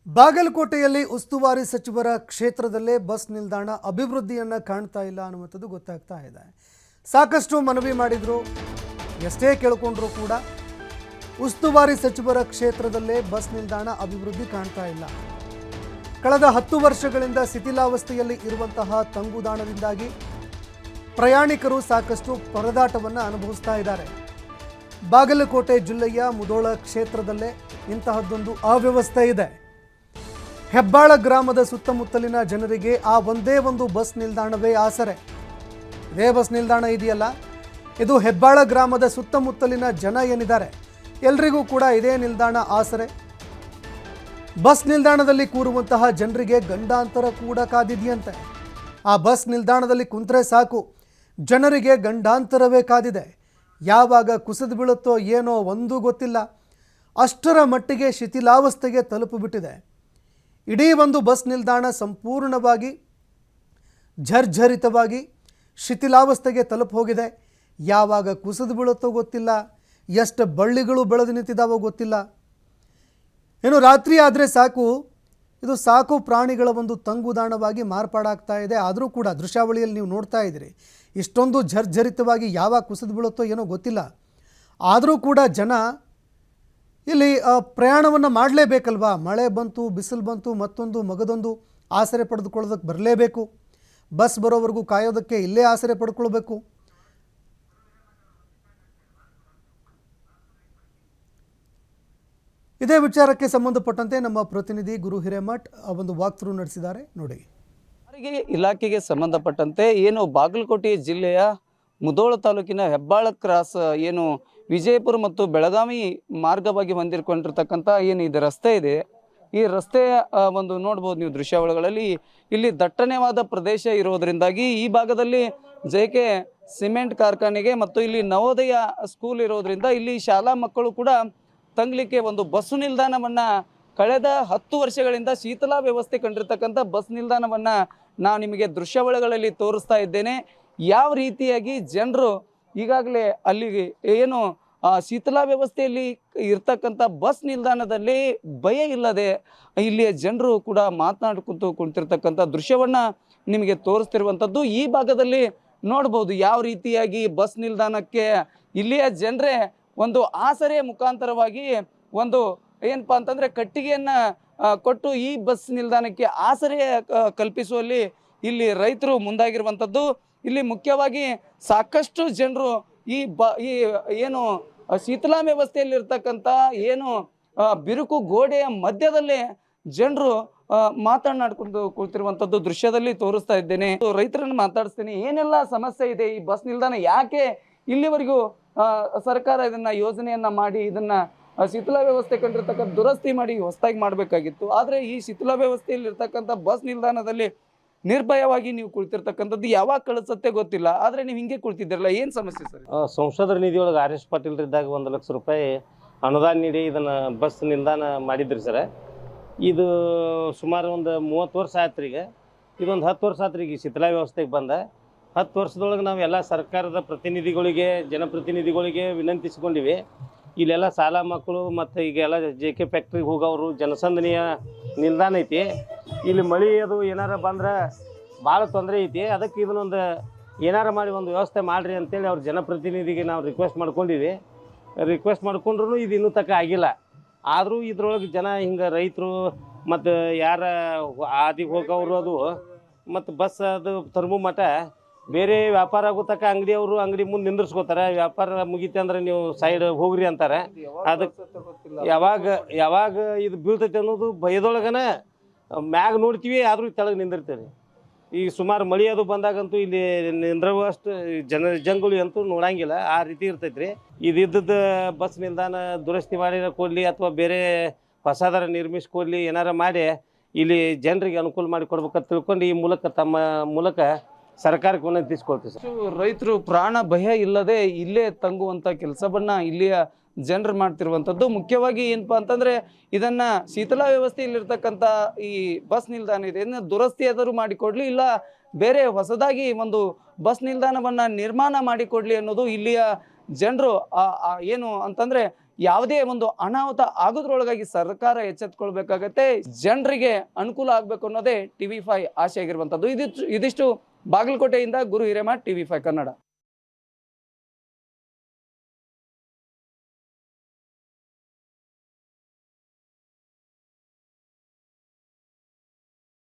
ಬಾಗಲಕೋಟೆಯಲ್ಲಿ ಉಸ್ತುವಾರಿ ಸಚಿವರ ಕ್ಷೇತ್ರದಲ್ಲೇ ಬಸ್ ನಿಲ್ದಾಣ ಅಭಿವೃದ್ಧಿಯನ್ನು ಕಾಣ್ತಾ ಇಲ್ಲ ಅನ್ನುವಂಥದ್ದು ಗೊತ್ತಾಗ್ತಾ ಇದೆ. ಸಾಕಷ್ಟು ಮನವಿ ಮಾಡಿದ್ರು, ಎಷ್ಟೇ ಕೇಳಿಕೊಂಡ್ರೂ ಕೂಡ ಉಸ್ತುವಾರಿ ಸಚಿವರ ಕ್ಷೇತ್ರದಲ್ಲೇ ಬಸ್ ನಿಲ್ದಾಣ ಅಭಿವೃದ್ಧಿ ಕಾಣ್ತಾ ಇಲ್ಲ. ಕಳೆದ 10 ವರ್ಷಗಳಿಂದ ಶಿಥಿಲಾವಸ್ಥೆಯಲ್ಲಿ ಇರುವಂತಹ ತಂಗುದಾಣದಿಂದಾಗಿ ಪ್ರಯಾಣಿಕರು ಸಾಕಷ್ಟು ಪರದಾಟವನ್ನು ಅನುಭವಿಸ್ತಾ ಇದ್ದಾರೆ. ಬಾಗಲಕೋಟೆ ಜಿಲ್ಲೆಯ ಮುಧೋಳ ಕ್ಷೇತ್ರದಲ್ಲೇ ಇಂತಹದ್ದೊಂದು ಅವ್ಯವಸ್ಥೆ ಇದೆ. ಹೆಬ್ಬಾಳ ಗ್ರಾಮದ ಸುತ್ತಮುತ್ತಲಿನ ಜನರಿಗೆ ಆ ಒಂದೇ ಒಂದು ಬಸ್ ನಿಲ್ದಾಣವೇ ಆಸರೆ. ಇದೇ ಬಸ್ ನಿಲ್ದಾಣ ಇದೆಯಲ್ಲ, ಇದು ಹೆಬ್ಬಾಳ ಗ್ರಾಮದ ಸುತ್ತಮುತ್ತಲಿನ ಜನ ಏನಿದ್ದಾರೆ ಎಲ್ರಿಗೂ ಕೂಡ ಇದೇ ನಿಲ್ದಾಣ ಆಸರೆ. ಬಸ್ ನಿಲ್ದಾಣದಲ್ಲಿ ಕೂರುವಂತಹ ಜನರಿಗೆ ಗಂಡಾಂತರ ಕೂಡ ಕಾದಿದೆಯಂತೆ. ಆ ಬಸ್ ನಿಲ್ದಾಣದಲ್ಲಿ ಕುಂತ್ರೆ ಸಾಕು, ಜನರಿಗೆ ಗಂಡಾಂತರವೇ ಕಾದಿದೆ. ಯಾವಾಗ ಕುಸಿದು ಬೀಳುತ್ತೋ ಏನೋ ಒಂದೂ ಗೊತ್ತಿಲ್ಲ. ಅಷ್ಟರ ಮಟ್ಟಿಗೆ ಶಿಥಿಲಾವಸ್ಥೆಗೆ ತಲುಪಿಬಿಟ್ಟಿದೆ. ಇಡೀ ಒಂದು ಬಸ್ ನಿಲ್ದಾಣ ಸಂಪೂರ್ಣವಾಗಿ ಜರ್ಜರಿತವಾಗಿ ಶಿಥಿಲಾವಸ್ಥೆಗೆ ತಲುಪಿ ಹೋಗಿದೆ. ಯಾವಾಗ ಕುಸಿದು ಬೀಳುತ್ತೋ ಗೊತ್ತಿಲ್ಲ, ಎಷ್ಟು ಬಳ್ಳಿಗಳು ಬೆಳೆದು ನಿಂತಿದ್ದಾವೋ ಗೊತ್ತಿಲ್ಲ. ಏನು ರಾತ್ರಿ ಆದರೆ ಸಾಕು, ಇದು ಸಾಕು ಪ್ರಾಣಿಗಳ ಒಂದು ತಂಗುದಾಣವಾಗಿ ಮಾರ್ಪಾಡಾಗ್ತಾ ಇದೆ. ಆದರೂ ಕೂಡ ದೃಶ್ಯಾವಳಿಯಲ್ಲಿ ನೀವು ನೋಡ್ತಾ ಇದ್ದೀರಿ, ಇಷ್ಟೊಂದು ಜರ್ಜರಿತವಾಗಿ ಯಾವಾಗ ಕುಸಿದು ಬೀಳುತ್ತೋ ಏನೋ ಗೊತ್ತಿಲ್ಲ. ಆದರೂ ಕೂಡ ಜನ ಇಲ್ಲಿ ಪ್ರಯಾಣವನ್ನು ಮಾಡಲೇಬೇಕಲ್ವಾ. ಮಳೆ ಬಂತು, ಬಿಸಿಲು ಬಂತು, ಮತ್ತೊಂದು ಮಗದೊಂದು ಆಸರೆ ಪಡೆದುಕೊಳ್ಳೋದಕ್ಕೆ ಬರಲೇಬೇಕು. ಬಸ್ ಬರೋವರೆಗೂ ಕಾಯೋದಕ್ಕೆ ಇಲ್ಲೇ ಆಸರೆ ಪಡ್ಕೊಳ್ಬೇಕು. ಇದೇ ವಿಚಾರಕ್ಕೆ ಸಂಬಂಧಪಟ್ಟಂತೆ ನಮ್ಮ ಪ್ರತಿನಿಧಿ ಗುರು ಹಿರೇಮಠ್ ಒಂದು ವಾಕ್ ಥ್ರೂ ನಡೆಸಿದ್ದಾರೆ, ನೋಡಿ. ಸಾರಿಗೆ ಇಲಾಖೆಗೆ ಸಂಬಂಧಪಟ್ಟಂತೆ ಏನು ಬಾಗಲಕೋಟೆ ಜಿಲ್ಲೆಯ ಮುಧೋಳ ತಾಲೂಕಿನ ಹೆಬ್ಬಾಳ ಕ್ರಾಸ್ ಏನು ವಿಜಯಪುರ ಮತ್ತು ಬೆಳಗಾವಿ ಮಾರ್ಗವಾಗಿ ಹೊಂದಿಕೊಂಡಿರ್ತಕ್ಕಂಥ ಏನು ಇದು ರಸ್ತೆ ಇದೆ, ಈ ರಸ್ತೆಯ ಒಂದು ನೋಡ್ಬೋದು ನೀವು ದೃಶ್ಯಾವಳಿಗಳಲ್ಲಿ. ಇಲ್ಲಿ ದಟ್ಟಣೆವಾದ ಪ್ರದೇಶ ಇರೋದರಿಂದಾಗಿ ಈ ಭಾಗದಲ್ಲಿ JK ಸಿಮೆಂಟ್ ಕಾರ್ಖಾನೆಗೆ ಮತ್ತು ಇಲ್ಲಿ ನವೋದಯ ಸ್ಕೂಲ್ ಇರೋದ್ರಿಂದ ಇಲ್ಲಿ ಶಾಲಾ ಮಕ್ಕಳು ಕೂಡ ತಂಗಲಿಕ್ಕೆ ಒಂದು ಬಸ್ಸು ನಿಲ್ದಾಣವನ್ನು ಕಳೆದ 10 ವರ್ಷಗಳಿಂದ ಶೀತಲಾ ವ್ಯವಸ್ಥೆ ಕಂಡಿರ್ತಕ್ಕಂಥ ಬಸ್ ನಿಲ್ದಾಣವನ್ನು ನಾನು ನಿಮಗೆ ದೃಶ್ಯಾವಳಿಗಳಲ್ಲಿ ತೋರಿಸ್ತಾ ಇದ್ದೇನೆ. ಯಾವ ರೀತಿಯಾಗಿ ಜನರು ಈಗಾಗಲೇ ಅಲ್ಲಿಗೆ ಏನು ಶೀತಲಾ ವ್ಯವಸ್ಥೆಯಲ್ಲಿ ಇರ್ತಕ್ಕಂಥ ಬಸ್ ನಿಲ್ದಾಣದಲ್ಲಿ ಭಯ ಇಲ್ಲದೆ ಇಲ್ಲಿಯ ಜನರು ಕೂಡ ಮಾತನಾಡ್ಕೊತ ಕುಂತಿರ್ತಕ್ಕಂಥ ದೃಶ್ಯವನ್ನು ನಿಮಗೆ ತೋರಿಸ್ತಿರುವಂಥದ್ದು. ಈ ಭಾಗದಲ್ಲಿ ನೋಡ್ಬೋದು ಯಾವ ರೀತಿಯಾಗಿ ಬಸ್ ನಿಲ್ದಾಣಕ್ಕೆ ಇಲ್ಲಿಯ ಜನರೇ ಒಂದು ಆಸರೆ ಮುಖಾಂತರವಾಗಿ ಒಂದು ಏನಪ್ಪ ಅಂತಂದರೆ ಕಟ್ಟಿಗೆಯನ್ನು ಕೊಟ್ಟು ಈ ಬಸ್ ನಿಲ್ದಾಣಕ್ಕೆ ಆಸರೆ ಕಲ್ಪಿಸುವಲ್ಲಿ ಇಲ್ಲಿ ರೈತರು ಮುಂದಾಗಿರುವಂಥದ್ದು. ಇಲ್ಲಿ ಮುಖ್ಯವಾಗಿ ಸಾಕಷ್ಟು ಜನರು ಈ ಏನು ಶೀತಲಾ ವ್ಯವಸ್ಥೆಯಲ್ಲಿರ್ತಕ್ಕಂಥ ಏನು ಬಿರುಕು ಗೋಡೆಯ ಮಧ್ಯದಲ್ಲೇ ಜನರು ಮಾತನಾಡ್ಕೊಂಡು ಕೂತಿರುವಂಥದ್ದು ದೃಶ್ಯದಲ್ಲಿ ತೋರಿಸ್ತಾ ಇದ್ದೇನೆ. ರೈತರನ್ನು ಮಾತಾಡಿಸ್ತೀನಿ, ಏನೆಲ್ಲ ಸಮಸ್ಯೆ ಇದೆ ಈ ಬಸ್ ನಿಲ್ದಾಣ, ಯಾಕೆ ಇಲ್ಲಿವರೆಗೂ ಸರ್ಕಾರ ಇದನ್ನ ಯೋಜನೆಯನ್ನ ಮಾಡಿ ಇದನ್ನ ಶೀತಲಾ ವ್ಯವಸ್ಥೆ ಕಂಡಿರ್ತಕ್ಕಂಥ ದುರಸ್ತಿ ಮಾಡಿ ಹೊಸದಾಗಿ ಮಾಡಬೇಕಾಗಿತ್ತು. ಆದರೆ ಈ ಶೀತಲಾ ವ್ಯವಸ್ಥೆಯಲ್ಲಿ ಇರ್ತಕ್ಕಂಥ ಬಸ್ ನಿಲ್ದಾಣದಲ್ಲಿ ನಿರ್ಭಯವಾಗಿ ನೀವು ಕುಳಿತಿರ್ತಕ್ಕಂಥದ್ದು ಯಾವಾಗ ಕಳಿಸುತ್ತೆ ಗೊತ್ತಿಲ್ಲ, ಆದರೆ ನೀವು ಹಿಂಗೆ ಕುಳಿತಿದ್ದೀರಲ್ಲ, ಏನು ಸಮಸ್ಯೆ ಸರ್? ಸಂಸದರ ನಿಧಿಯೊಳಗೆ RS ಪಾಟೀಲ್ ಇದ್ದಾಗ 1 ಲಕ್ಷ ರೂಪಾಯಿ ಅನುದಾನ ನೀಡಿ ಇದನ್ನು ಬಸ್ ನಿಲ್ದಾಣ ಮಾಡಿದ್ರಿ ಸರ್. ಇದು ಸುಮಾರು ಒಂದು 30 ವರ್ಷ ಆಯ್ತು. ಈಗ ಇದೊಂದು 10 ವರ್ಷ ಆಯ್ತು ಈಗ ಶೀತಲಾ ವ್ಯವಸ್ಥೆಗೆ ಬಂದ. 10 ವರ್ಷದೊಳಗೆ ನಾವು ಎಲ್ಲ ಸರ್ಕಾರದ ಪ್ರತಿನಿಧಿಗಳಿಗೆ, ಜನಪ್ರತಿನಿಧಿಗಳಿಗೆ ವಿನಂತಿಸಿಕೊಂಡಿವಿ. ಇಲ್ಲೆಲ್ಲ ಶಾಲಾ ಮಕ್ಕಳು ಮತ್ತು ಈಗೆಲ್ಲ JK ಫ್ಯಾಕ್ಟ್ರಿಗೆ ಹೋಗೋರು ಜನಸಂದಣಿಯ ನಿಲ್ದಾಣ ಐತಿ. ಇಲ್ಲಿ ಮಳೆ ಅದು ಏನಾರ ಬಂದ್ರೆ ಭಾಳ ತೊಂದರೆ ಐತಿ. ಅದಕ್ಕೆ ಇದನ್ನೊಂದು ಏನಾರ ಮಾಡಿ ಒಂದು ವ್ಯವಸ್ಥೆ ಮಾಡಿರಿ ಅಂತೇಳಿ ಅವ್ರ ಜನಪ್ರತಿನಿಧಿಗೆ ನಾವು ರಿಕ್ವೆಸ್ಟ್ ಮಾಡ್ಕೊಂಡ್ರು ಇದು ಇನ್ನೂ ತನಕ ಆಗಿಲ್ಲ. ಆದರೂ ಇದ್ರೊಳಗೆ ಜನ ಹಿಂಗೆ ರೈತರು ಮತ್ತು ಯಾರ ಆದಿಗೆ ಹೋಗೋರು ಅದು ಮತ್ತು ಬಸ್ ಅದು ತರ್ಮು ಮಠ ಬೇರೆ ವ್ಯಾಪಾರ ಆಗೋ ತಕ್ಕ ಅಂಗಡಿಯವರು ಅಂಗಡಿ ಮುಂದೆ ನಿಂದಿರ್ಸ್ಕೋತಾರೆ. ವ್ಯಾಪಾರ ಮುಗೀತಿ ಅಂದ್ರೆ ನೀವು ಸೈಡ್ ಹೋಗ್ರಿ ಅಂತಾರೆ. ಅದಕ್ಕೆ ಯಾವಾಗ ಇದು ಬೀಳ್ತೈತೆ ಅನ್ನೋದು ಭಯದೊಳಗನ ಮ್ಯಾಗ ನೋಡ್ತೀವಿ, ಆದರೂ ತೆಳಗೆ ನಿಂದಿರ್ತೀವಿ. ಈಗ ಸುಮಾರು ಮಳೆ ಅದು ಬಂದಾಗಂತೂ ಇಲ್ಲಿ ನಿಂದ್ರವಷ್ಟು ಜನಗಳು ಅಂತೂ ನೋಡಂಗಿಲ್ಲ, ಆ ರೀತಿ ಇರ್ತೈತ್ರಿ. ಇದಿದ್ದದ್ದು ಬಸ್ ನಿಲ್ದಾಣ ದುರಸ್ತಿ ಮಾಡಿ ಕೊಡಲಿ ಅಥವಾ ಬೇರೆ ಹೊಸದರ ನಿರ್ಮಿಸ್ಕೊಡ್ಲಿ, ಏನಾರ ಮಾಡಿ ಇಲ್ಲಿ ಜನರಿಗೆ ಅನುಕೂಲ ಮಾಡಿ ಕೊಡ್ಬೇಕಂತ ತಿಳ್ಕೊಂಡು ಈ ಮೂಲಕ ತಮ್ಮ ಮೂಲಕ ಸರ್ಕಾರಕ್ಕೆ ವಿನಂತಿಸ್ಕೊಳ್ತೀವಿ ಸರ್. ರೈತರು ಪ್ರಾಣ ಭಯ ಇಲ್ಲದೆ ಇಲ್ಲೇ ತಂಗುವಂಥ ಕೆಲಸವನ್ನ ಇಲ್ಲಿಯ ಜನರು ಮಾಡ್ತಿರುವಂಥದ್ದು. ಮುಖ್ಯವಾಗಿ ಏನಪ್ಪ ಅಂತಂದರೆ ಇದನ್ನ ಶೀತಲಾ ವ್ಯವಸ್ಥೆಯಲ್ಲಿರ್ತಕ್ಕಂಥ ಈ ಬಸ್ ನಿಲ್ದಾಣ ಇದೆ, ಇದನ್ನ ದುರಸ್ತಿ ಆದರೂ ಮಾಡಿಕೊಡ್ಲಿ, ಇಲ್ಲ ಬೇರೆ ಹೊಸದಾಗಿ ಒಂದು ಬಸ್ ನಿಲ್ದಾಣವನ್ನು ನಿರ್ಮಾಣ ಮಾಡಿಕೊಡ್ಲಿ ಅನ್ನೋದು ಇಲ್ಲಿಯ ಜನರು ಏನು ಅಂತಂದರೆ ಯಾವುದೇ ಒಂದು ಅನಾಹುತ ಆಗೋದ್ರೊಳಗಾಗಿ ಸರ್ಕಾರ ಎಚ್ಚೆತ್ಕೊಳ್ಬೇಕಾಗತ್ತೆ. ಜನರಿಗೆ ಅನುಕೂಲ ಆಗ್ಬೇಕು ಅನ್ನೋದೇ TV5 ಆಸೆ ಆಗಿರುವಂತದ್ದು. ಇದಿಷ್ಟು ಬಾಗಲಕೋಟೆಯಿಂದ ಗುರು ಹಿರೇಮಠ್, TV5 ಕನ್ನಡ.